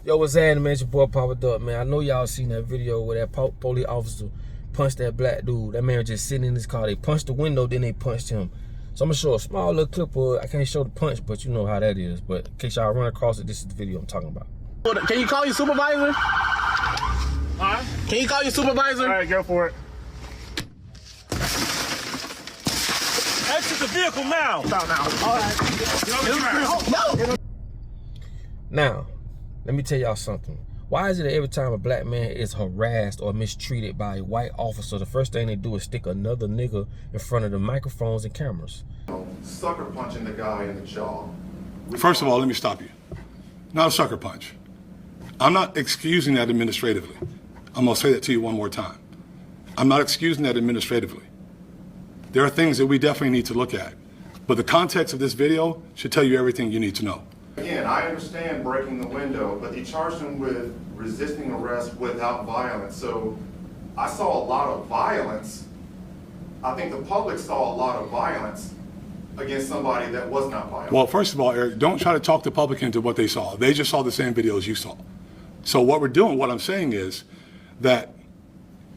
Yo, what's happening, man? It's your boy Papa Duck, man. I know y'all seen that video where that police officer punched that black dude. That man was just sitting in his car. They punched the window, then they punched him. So I'm gonna show a small little clip of it. I can't show the punch, but you know how that is. But in case y'all run across it, this is the video I'm talking about. Can you call your supervisor? Huh? Can you call your supervisor? All right, go for it. Exit the vehicle now. All right. Now, let me tell y'all something. Why is it that every time a black man is harassed or mistreated by a white officer, the first thing they do is stick another nigga in front of the microphones and cameras? Sucker punching the guy in the jaw. First of all, let me stop you. Not a sucker punch. I'm not excusing that administratively. I'm gonna say that to you one more time. I'm not excusing that administratively. There are things that we definitely need to look at, but the context of this video should tell you everything you need to know. Again, I understand breaking the window, but they charged him with resisting arrest without violence. So I saw a lot of violence. I think the public saw a lot of violence against somebody that was not violent. Well, first of all, Eric, don't try to talk the public into what they saw. They just saw the same videos you saw. So what we're doing, what I'm saying is that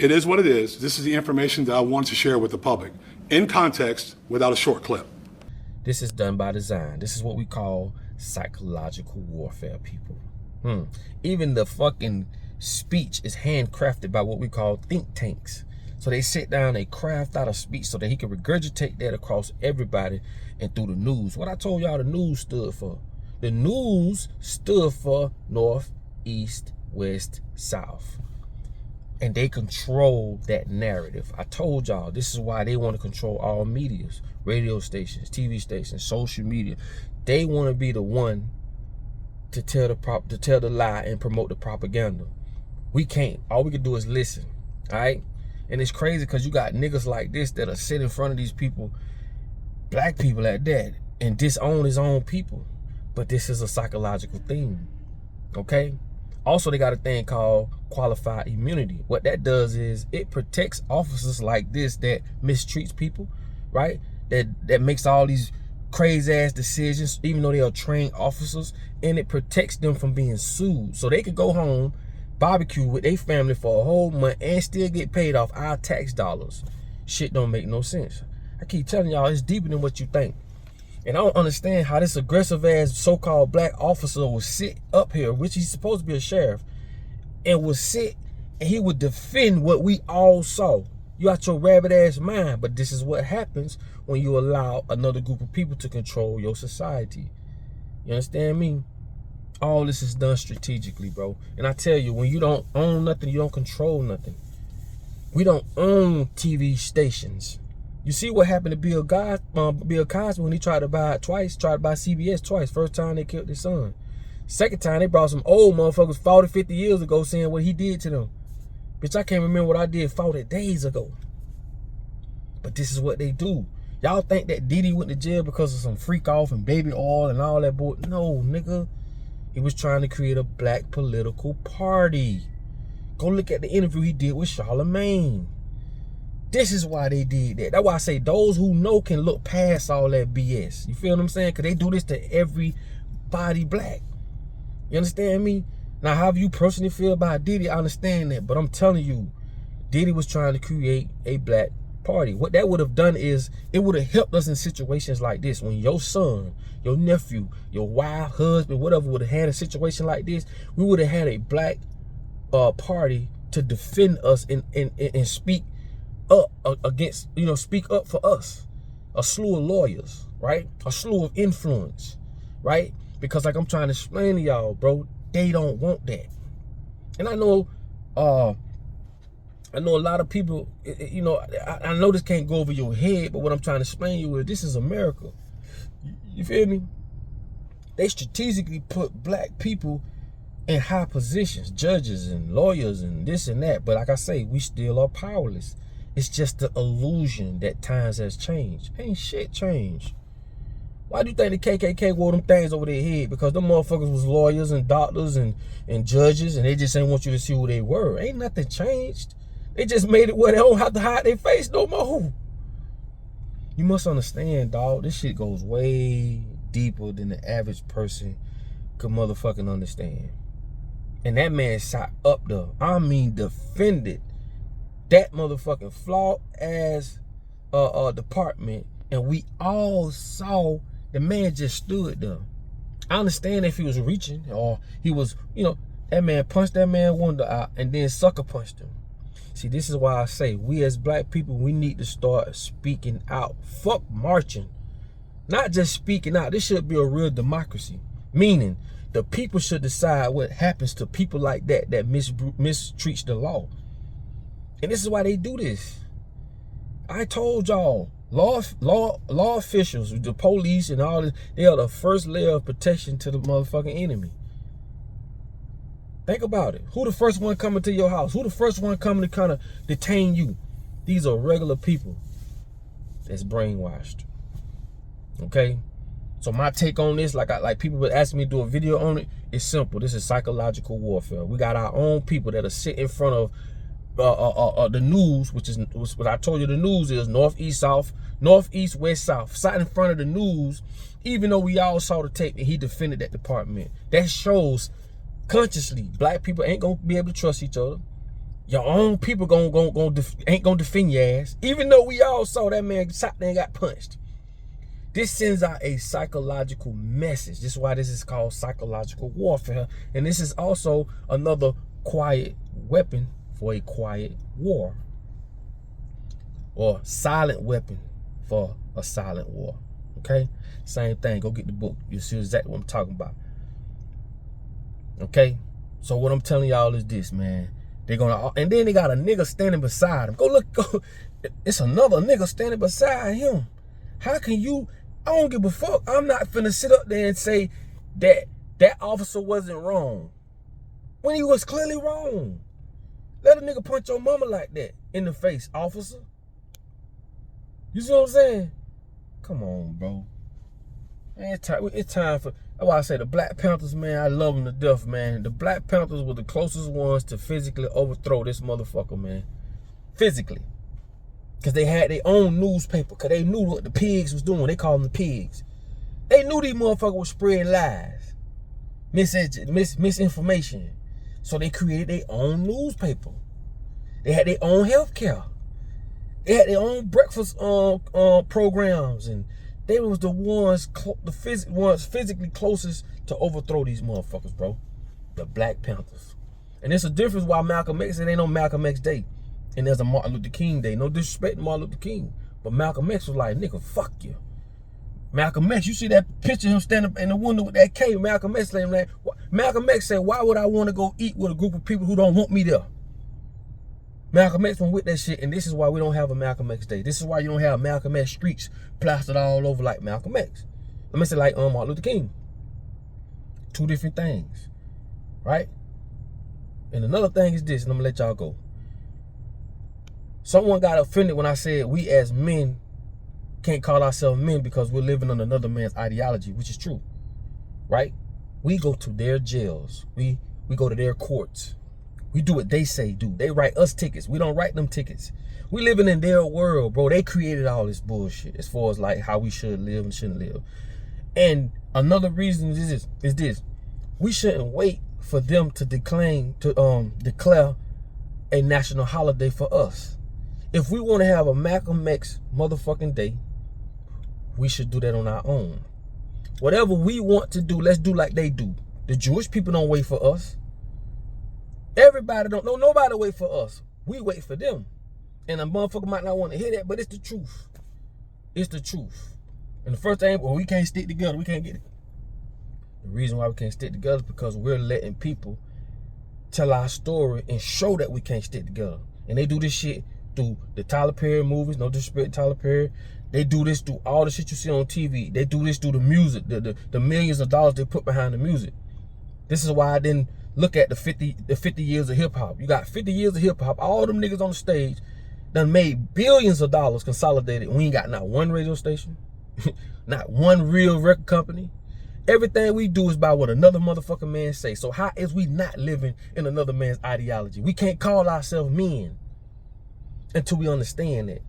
it is what it is. This is the information that I wanted to share with the public in context without a short clip. This is done by design. This is what we call psychological warfare, people. Even the fucking speech is handcrafted by what we call think tanks. So they sit down, they craft out a speech so that he can regurgitate that across everybody and through the news. What I told y'all the news stood for. The news stood for North, East, West, South. And they control that narrative. I told y'all this is why they want to control all medias, radio stations, TV stations, social media. They want to be the one to tell the lie and promote the propaganda. We can't. All we can do is listen. All right? And it's crazy because you got niggas like this that are sitting in front of these people, black people at that, and disown his own people. But this is a psychological thing. Okay? Also, they got a thing called qualified immunity. What that does is it protects officers like this that mistreats people, right? That makes all these crazy ass decisions, even though they are trained officers, and it protects them from being sued. So they could go home, barbecue with their family for a whole month and still get paid off our tax dollars. Shit don't make no sense. I keep telling y'all, it's deeper than what you think. And I don't understand how this aggressive ass so-called black officer will sit up here, which he's supposed to be a sheriff, and would sit and he would defend what we all saw. You out your rabbit ass mind, but this is what happens when you allow another group of people to control your society. You understand me? All this is done strategically, bro. And I tell you, when you don't own nothing, you don't control nothing. We don't own TV stations. You see what happened to Bill Cosby when he tried to buy it twice, tried to buy CBS twice. First time they killed his son. Second time they brought some old motherfuckers 40, 50 years ago saying what he did to them. Bitch, I can't remember what I did 40 days ago. But this is what they do. Y'all think that Diddy went to jail because of some freak off and baby oil and all that boy? No, nigga. He was trying to create a black political party. Go look at the interview he did with Charlemagne. This is why they did that. That's why I say those who know can look past all that BS. You feel what I'm saying? Because they do this to everybody black. You understand me? Now, how you personally feel about Diddy, I understand that. But I'm telling you, Diddy was trying to create a black party. What that would have done is, it would have helped us in situations like this. When your son, your nephew, your wife, husband, whatever would have had a situation like this, we would have had a black party to defend us and speak up against, speak up for us. A slew of lawyers, right? A slew of influence, right? Because like I'm trying to explain to y'all, bro, they don't want that. And I know a lot of people, I know this can't go over your head, but what I'm trying to explain to you is this is America. You feel me? They strategically put black people in high positions, judges and lawyers and this and that. But like I say, we still are powerless. It's just the illusion that times has changed. Ain't shit changed. Why do you think the KKK wore them things over their head? Because them motherfuckers was lawyers and doctors and judges, and they just ain't want you to see who they were. Ain't nothing changed. They just made it where they don't have to hide their face no more. You must understand, dog, this shit goes way deeper than the average person could motherfucking understand. And that man shot up the, I mean, defended that motherfucking flawed ass department. And we all saw the man just stood there. I understand if he was reaching or he was, you know, that man punched that man window out and then sucker punched him. See, this is why I say we as black people, we need to start speaking out. Fuck marching. Not just speaking out. This should be a real democracy. Meaning, the people should decide what happens to people like that mistreats the law. And this is why they do this. I told y'all, law officials, the police and all this, they are the first layer of protection to the motherfucking enemy. Think about it. Who the first one coming to your house? Who the first one coming to kind of detain you? These are regular people that's brainwashed. Okay? So my take on this, like people would ask me to do a video on it, it's simple. This is psychological warfare. We got our own people that are sitting in front of the news, which is what I told you the news is northeast, south, northeast, west, south. Sat in front of the news, even though we all saw the tape and he defended that department. That shows consciously black people ain't gonna be able to trust each other. Your own people ain't gonna defend your ass, even though we all saw that man shot there and got punched. This sends out a psychological message. This is why this is called psychological warfare. And this is also another quiet weapon for a quiet war. Or silent weapon for a silent war. Okay? Same thing. Go get the book. You'll see exactly what I'm talking about. Okay? So what I'm telling y'all is this, man. They're gonna, and then they got a nigga standing beside him. Go look. It's another nigga standing beside him. How can you? I don't give a fuck. I'm not finna sit up there and say that that officer wasn't wrong when he was clearly wrong. Let a nigga punch your mama like that in the face, officer. You see what I'm saying? Come on, bro. Man, it's time for, that's why I say the Black Panthers, man, I love them to death, man. The Black Panthers were the closest ones to physically overthrow this motherfucker, man. Physically. Because they had their own newspaper. Because they knew what the pigs was doing. They called them the pigs. They knew these motherfuckers were spreading lies. Misinformation. So they created their own newspaper. They had their own health care. They had their own breakfast programs. And they was the ones, physically closest to overthrow these motherfuckers, bro. The Black Panthers. And it's a difference why Malcolm X, it ain't no Malcolm X Day. And there's a Martin Luther King Day. No disrespect to Martin Luther King. But Malcolm X was like, nigga, fuck you. Malcolm X, you see that picture of him standing in the window with that K. Malcolm X saying that. Malcolm X said, why would I want to go eat with a group of people who don't want me there? Malcolm X went with that shit, and this is why we don't have a Malcolm X Day. This is why you don't have Malcolm X streets plastered all over like Malcolm X. Let me say like Martin Luther King. Two different things, right? And another thing is this, and I'm gonna let y'all go. Someone got offended when I said we as men can't call ourselves men because we're living on another man's ideology, which is true, right? We go to their jails. We go to their courts. We do what they say do. They write us tickets. We don't write them tickets. We living in their world, bro. They created all this bullshit as far as like how we should live and shouldn't live. And another reason is this. We shouldn't wait for them to declare a national holiday for us. If we want to have a Malcolm X motherfucking day, we should do that on our own. Whatever we want to do, let's do like they do. The Jewish people don't wait for us. Everybody don't know. Nobody wait for us. We wait for them. And a motherfucker might not want to hear that, but it's the truth. It's the truth. And the first thing, well, we can't stick together. We can't get it. The reason why we can't stick together is because we're letting people tell our story and show that we can't stick together. And they do this shit through the Tyler Perry movies, no disrespect to Tyler Perry. They do this through all the shit you see on TV. They do this through the music, the millions of dollars they put behind the music. This is why I didn't look at the 50 years of hip hop. You got 50 years of hip hop. All them niggas on the stage done made billions of dollars consolidated. We ain't got not one radio station, not one real record company. Everything we do is by what another motherfucking man say. So how is we not living in another man's ideology? We can't call ourselves men until we understand that.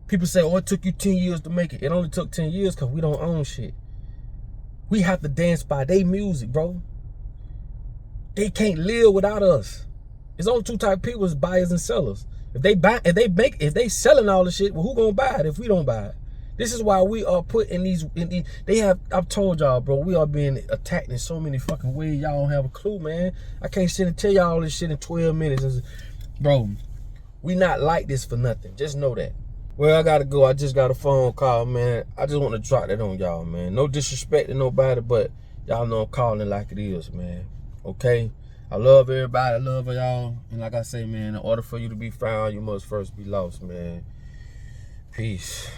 People say, oh, it took you 10 years to make it. It only took 10 years because we don't own shit. We have to dance by their music, bro. They can't live without us. It's only two type of people: is buyers and sellers. If they selling all the shit, well, who gonna buy it if we don't buy it? This is why we are put in these. I've told y'all, bro, we are being attacked in so many fucking ways. Y'all don't have a clue, man. I can't sit and tell y'all all this shit in 12 minutes, bro. We not like this for nothing. Just know that. Well, I gotta go. I just got a phone call, man. I just want to drop that on y'all, man. No disrespect to nobody, but y'all know I'm calling like it is, man. Okay? I love everybody. I love y'all. And like I say, man, in order for you to be found, you must first be lost, man. Peace.